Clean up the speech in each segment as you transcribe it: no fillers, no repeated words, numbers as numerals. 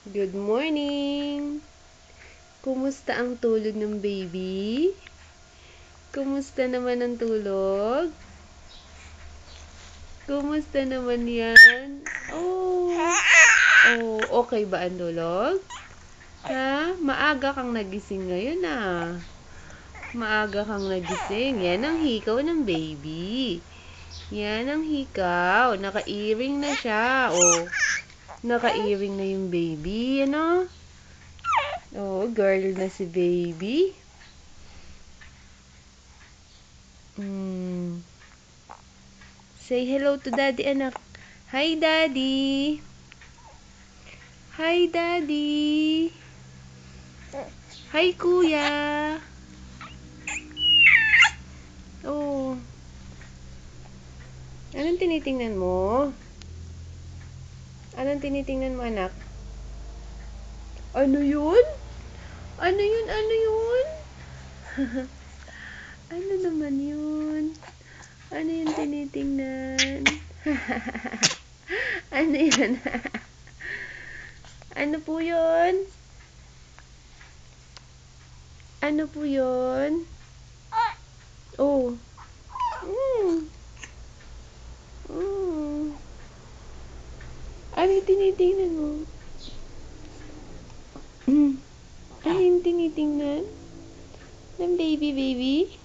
Good morning! Kumusta ang tulog ng baby? Kumusta naman ang tulog? Kumusta naman yan? Okay ba ang tulog? Ha? Maaga kang nagising ngayon Maaga kang nagising. Yan ang hikaw ng baby. Yan ang hikaw. Naka-earring na siya. Naka-earring na yung baby. Ano? Girl na si baby. Say hello to daddy, anak. Hi, daddy. Hi, daddy. Hi, kuya. Anong tinitingnan mo? Anong tinitingnan mo, anak? Ano yun? Ano yun? Ano yun? Ano naman yun? Ano yung tinitingnan? Ano yun? Ano po yun? Ano po yun? Ano yung tinitingnan mo? Ano yung tinitingnan? Ng baby?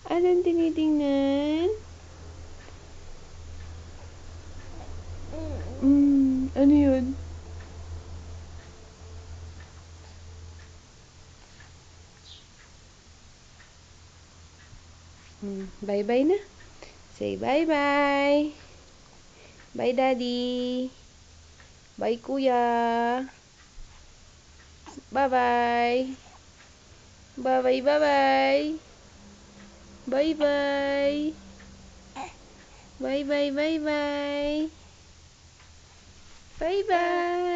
Anong tinitingnan? Ano yun? Bye-bye na. Say bye-bye. Bye, daddy. Bye, kuya. Bye-bye. Bye-bye. Bye-bye. Bye-bye. Bye-bye. Bye-bye.